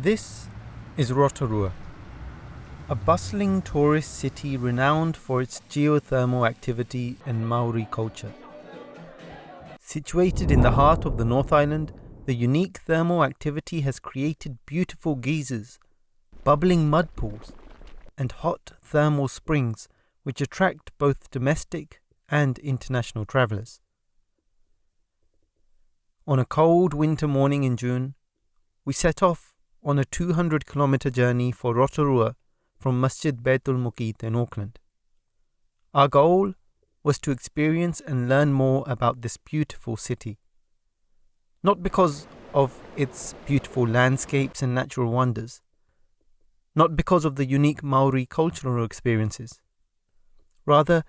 This is Rotorua, a bustling tourist city renowned for its geothermal activity and Maori culture. Situated in the heart of the North Island, the unique thermal activity has created beautiful geysers, bubbling mud pools, and hot thermal springs which attract both domestic and international travellers. On a cold winter morning in June, we set off on a 200-kilometre journey for Rotorua from Masjid Baitul Muqit in Auckland. Our goal was to experience and learn more about this beautiful city. Not because of its beautiful landscapes and natural wonders, not because of the unique Maori cultural experiences. Rather,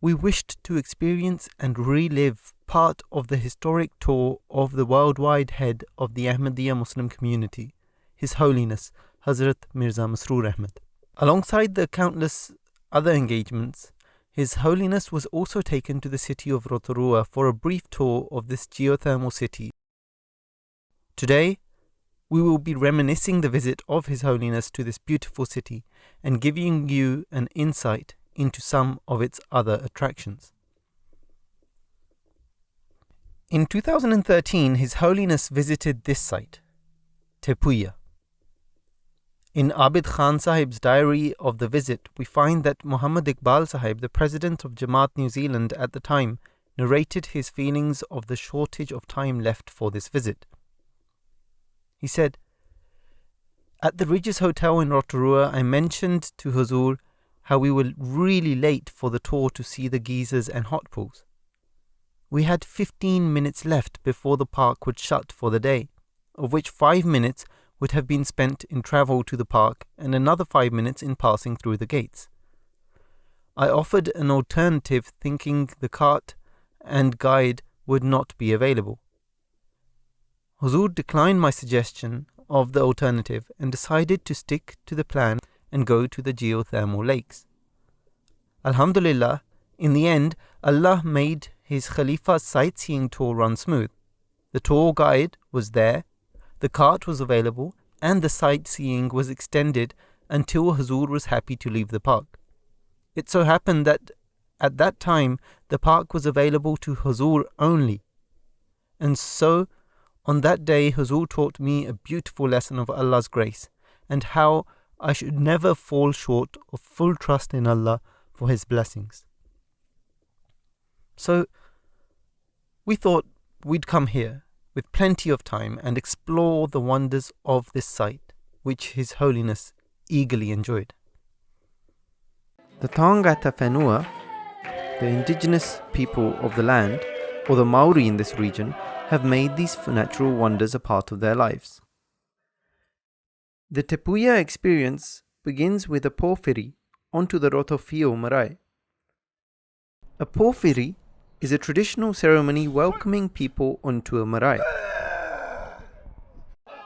we wished to experience and relive part of the historic tour of the worldwide head of the Ahmadiyya Muslim community, His Holiness Hazrat Mirza Masroor Ahmad. Alongside the countless other engagements, His Holiness was also taken to the city of Rotorua for a brief tour of this geothermal city. Today, we will be reminiscing the visit of His Holiness to this beautiful city and giving you an insight into some of its other attractions. In 2013, His Holiness visited this site, Te Puia. In Abid Khan Sahib's diary of the visit, we find that Muhammad Iqbal Sahib, the president of Jamaat New Zealand at the time, narrated his feelings of the shortage of time left for this visit. He said, "At the Ridges Hotel in Rotorua, I mentioned to Huzur how we were really late for the tour to see the geysers and hot pools. We had 15 minutes left before the park would shut for the day, of which 5 minutes would have been spent in travel to the park and another 5 minutes in passing through the gates. I offered an alternative thinking the cart and guide would not be available. Huzur declined my suggestion of the alternative and decided to stick to the plan and go to the geothermal lakes. Alhamdulillah, in the end, Allah made His Khalifa's sightseeing tour run smooth. The tour guide was there, the cart was available, and the sightseeing was extended until Huzur was happy to leave the park. It so happened that at that time the park was available to Huzur only. And so, on that day, Huzur taught me a beautiful lesson of Allah's grace and how I should never fall short of full trust in Allah for His blessings. So, we thought we'd come here with plenty of time and explore the wonders of this site, which His Holiness eagerly enjoyed. The Tangata Whenua, the indigenous people of the land, or the Maori in this region, have made these natural wonders a part of their lives. The Te Puia experience begins with a porphyry onto the Rotofio marae. A porphyry is a traditional ceremony welcoming people onto a marae.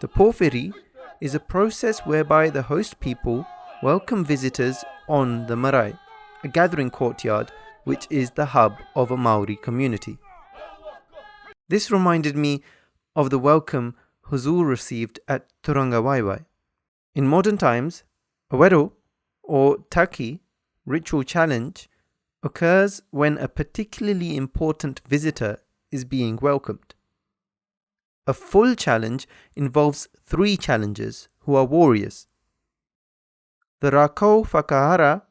The porphyry is a process whereby the host people welcome visitors on the marae, a gathering courtyard which is the hub of a Maori community. This reminded me of the welcome Huzur received at Turanga Waiwai. In modern times, a wero or taki ritual challenge occurs when a particularly important visitor is being welcomed. A full challenge involves 3 challengers who are warriors. The Rako Whakahara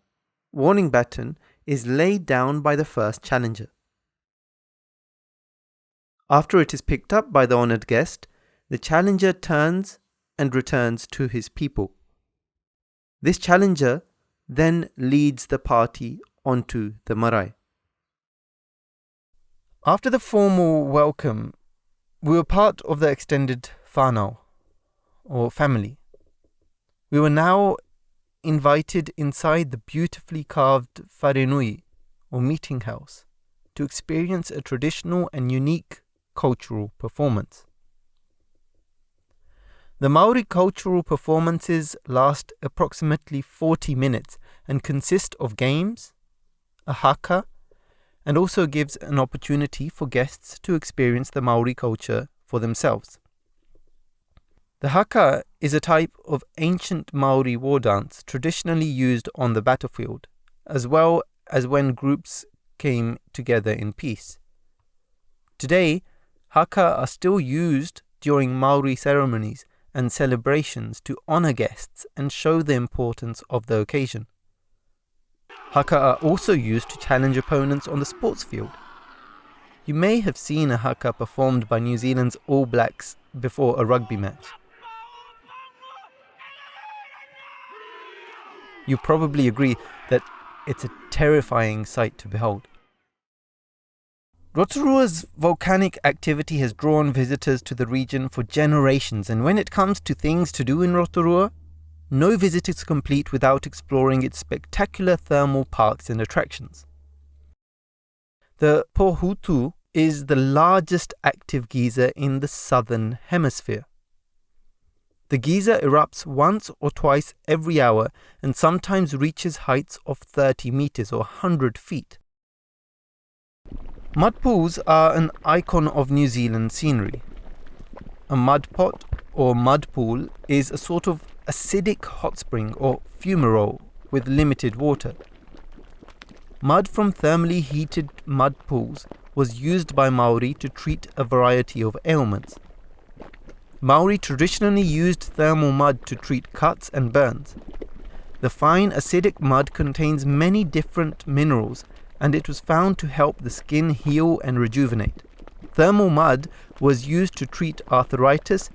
warning baton is laid down by the first challenger. After it is picked up by the honoured guest, the challenger turns and returns to his people. This challenger then leads the party onto the marae. After the formal welcome, we were part of the extended whānau, or family. We were now invited inside the beautifully carved wharenui, or meeting house, to experience a traditional and unique cultural performance. The Maori cultural performances last approximately 40 minutes and consist of games, a Haka, and also gives an opportunity for guests to experience the Maori culture for themselves. The Haka is a type of ancient Maori war dance traditionally used on the battlefield, as well as when groups came together in peace. Today, Haka are still used during Maori ceremonies and celebrations to honour guests and show the importance of the occasion. Haka are also used to challenge opponents on the sports field. You may have seen a Haka performed by New Zealand's All Blacks before a rugby match. You probably agree that it's a terrifying sight to behold. Rotorua's volcanic activity has drawn visitors to the region for generations, and when it comes to things to do in Rotorua, no visit is complete without exploring its spectacular thermal parks and attractions. The Pohutu is the largest active geyser in the southern hemisphere. The geyser erupts once or twice every hour and sometimes reaches heights of 30 meters or 100 feet. Mud pools are an icon of New Zealand scenery. A mud pot or mud pool is a sort of acidic hot spring or fumarole with limited water. Mud from thermally heated mud pools was used by Maori to treat a variety of ailments. Maori traditionally used thermal mud to treat cuts and burns. The fine acidic mud contains many different minerals, and it was found to help the skin heal and rejuvenate. Thermal mud was used to treat arthritis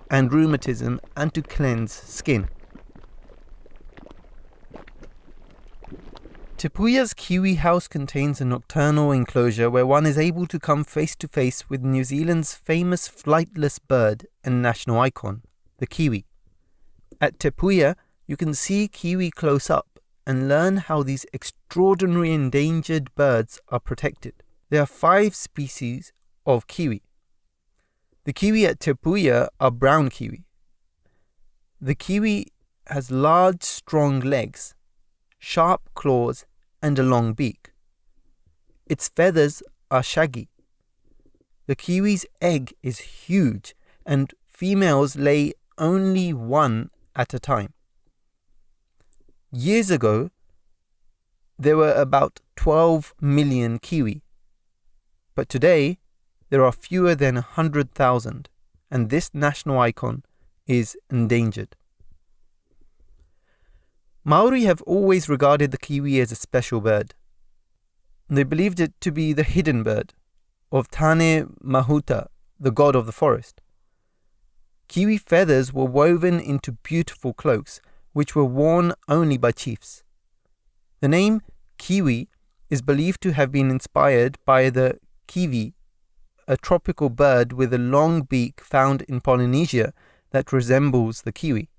and rheumatism and to cleanse skin. Te Puia's Kiwi House contains a nocturnal enclosure where one is able to come face to face with New Zealand's famous flightless bird and national icon, the kiwi. At Te Puia, you can see kiwi close up and learn how these extraordinary endangered birds are protected. There are 5 species of kiwi. The kiwi at Te Puia are brown kiwi. The kiwi has large, strong legs, sharp claws, and a long beak. Its feathers are shaggy. The kiwi's egg is huge, and females lay only one at a time. Years ago, there were about 12 million kiwi, but today there are fewer than 100,000, and this national icon is endangered. Maori have always regarded the kiwi as a special bird. They believed it to be the hidden bird of Tane Mahuta, the god of the forest. Kiwi feathers were woven into beautiful cloaks, which were worn only by chiefs. The name kiwi is believed to have been inspired by the kiwi, a tropical bird with a long beak found in Polynesia that resembles the kiwi.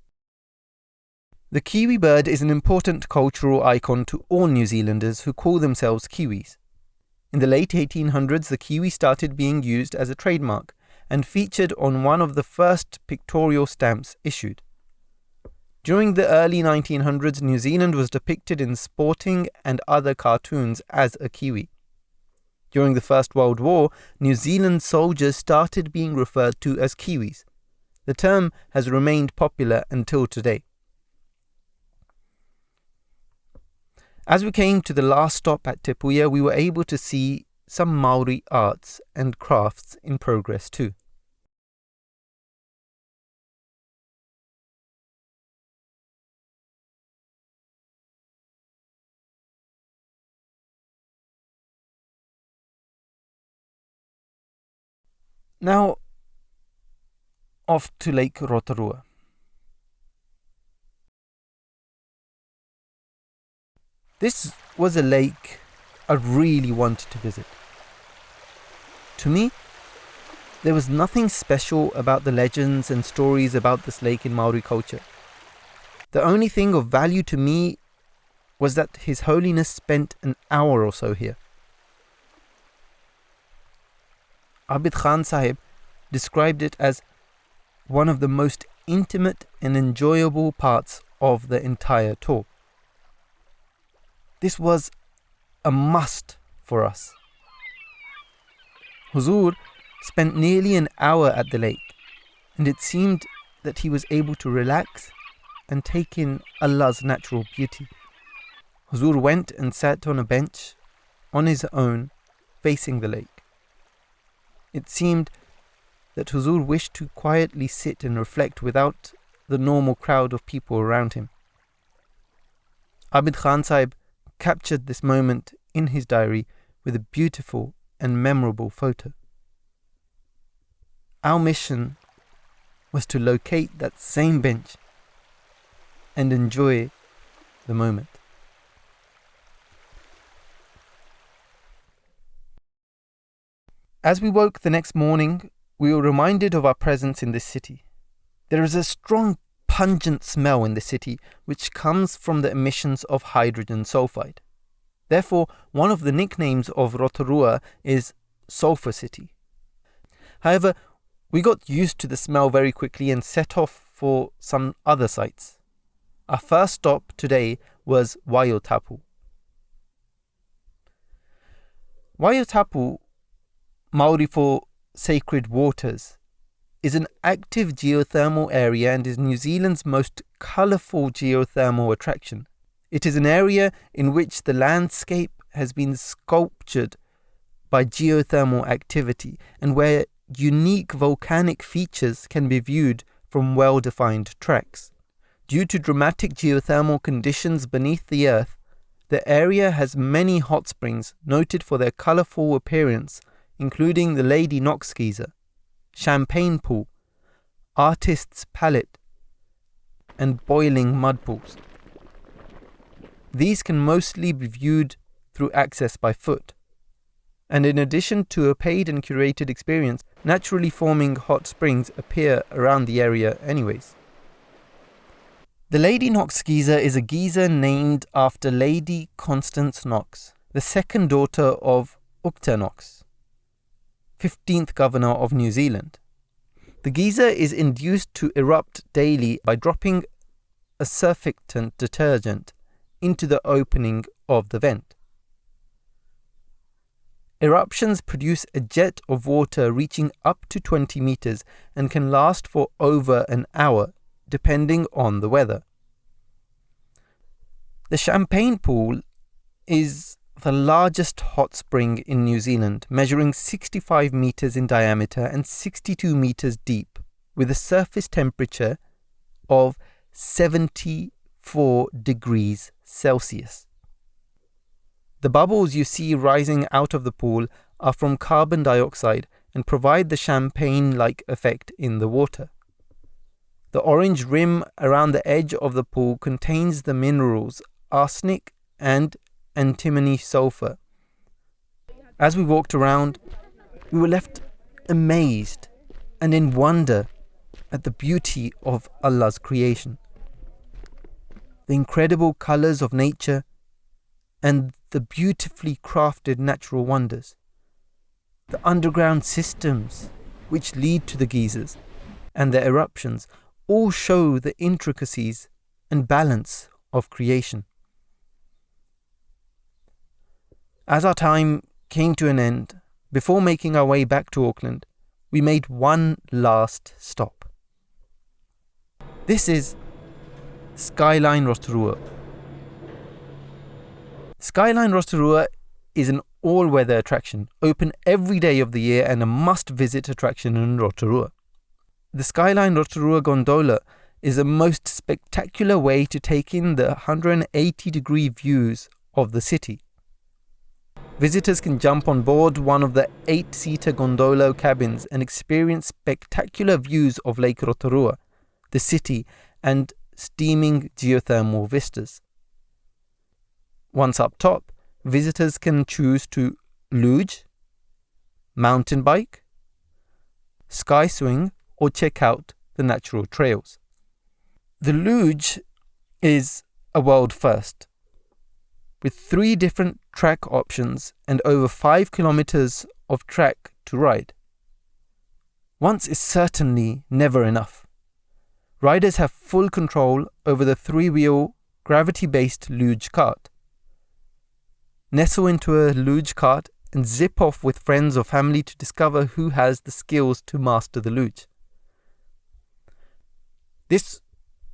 The kiwi bird is an important cultural icon to all New Zealanders who call themselves Kiwis. In the late 1800s, the kiwi started being used as a trademark and featured on one of the first pictorial stamps issued. During the early 1900s, New Zealand was depicted in sporting and other cartoons as a kiwi. During the First World War, New Zealand soldiers started being referred to as Kiwis. The term has remained popular until today. As we came to the last stop at Te Puia, we were able to see some Maori arts and crafts in progress too. Now, off to Lake Rotorua. This was a lake I really wanted to visit. To me, there was nothing special about the legends and stories about this lake in Maori culture. The only thing of value to me was that His Holiness spent an hour or so here. Abid Khan Sahib described it as one of the most intimate and enjoyable parts of the entire tour. This was a must for us. Huzur spent nearly an hour at the lake, and it seemed that he was able to relax and take in Allah's natural beauty. Huzur went and sat on a bench on his own, facing the lake. It seemed that Huzur wished to quietly sit and reflect without the normal crowd of people around him. Abid Khan Sahib captured this moment in his diary with a beautiful and memorable photo. Our mission was to locate that same bench and enjoy the moment. As we woke the next morning, we were reminded of our presence in this city. There is a strong, pungent smell in the city which comes from the emissions of hydrogen sulfide. Therefore, one of the nicknames of Rotorua is Sulphur City. However, we got used to the smell very quickly and set off for some other sites. Our first stop today was Watoto. Watoto Maori for sacred waters, is an active geothermal area and is New Zealand's most colourful geothermal attraction. It is an area in which the landscape has been sculptured by geothermal activity and where unique volcanic features can be viewed from well-defined tracks. Due to dramatic geothermal conditions beneath the earth, the area has many hot springs noted for their colourful appearance, including the Lady Knox Geyser, Champagne Pool, Artist's Palette, and boiling mud pools. These can mostly be viewed through access by foot. And in addition to a paid and curated experience, naturally forming hot springs appear around the area anyways. The Lady Knox Geyser is a geyser named after Lady Constance Knox, the second daughter of Knox, 15th Governor of New Zealand. The geyser is induced to erupt daily by dropping a surfactant detergent into the opening of the vent. Eruptions produce a jet of water reaching up to 20 meters and can last for over an hour, depending on the weather. The Champagne Pool is the largest hot spring in New Zealand, measuring 65 meters in diameter and 62 meters deep, with a surface temperature of 74 degrees Celsius. The bubbles you see rising out of the pool are from carbon dioxide and provide the champagne-like effect in the water. The orange rim around the edge of the pool contains the minerals arsenic and antimony sulfur. As we walked around, we were left amazed and in wonder at the beauty of Allah's creation. The incredible colours of nature and the beautifully crafted natural wonders. The underground systems which lead to the geysers and their eruptions all show the intricacies and balance of creation. As our time came to an end, before making our way back to Auckland, we made one last stop. This is Skyline Rotorua. Skyline Rotorua is an all-weather attraction, open every day of the year and a must-visit attraction in Rotorua. The Skyline Rotorua gondola is a most spectacular way to take in the 180-degree views of the city. Visitors can jump on board one of the 8-seater gondola cabins and experience spectacular views of Lake Rotorua, the city, and steaming geothermal vistas. Once up top, visitors can choose to luge, mountain bike, sky swing, or check out the natural trails. The luge is a world first, with 3 different track options and over 5 kilometers of track to ride. Once is certainly never enough. Riders have full control over the 3-wheel, gravity-based luge cart. Nestle into a luge cart and zip off with friends or family to discover who has the skills to master the luge. This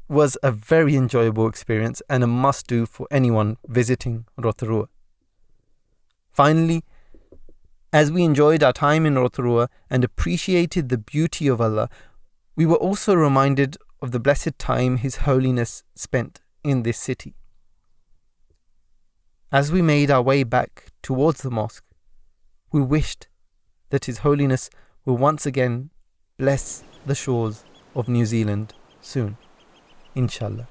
was a very enjoyable experience and a must-do for anyone visiting Rotorua. Finally, as we enjoyed our time in Rotorua and appreciated the beauty of Allah, we were also reminded of the blessed time His Holiness spent in this city. As we made our way back towards the mosque, we wished that His Holiness will once again bless the shores of New Zealand soon, inshallah.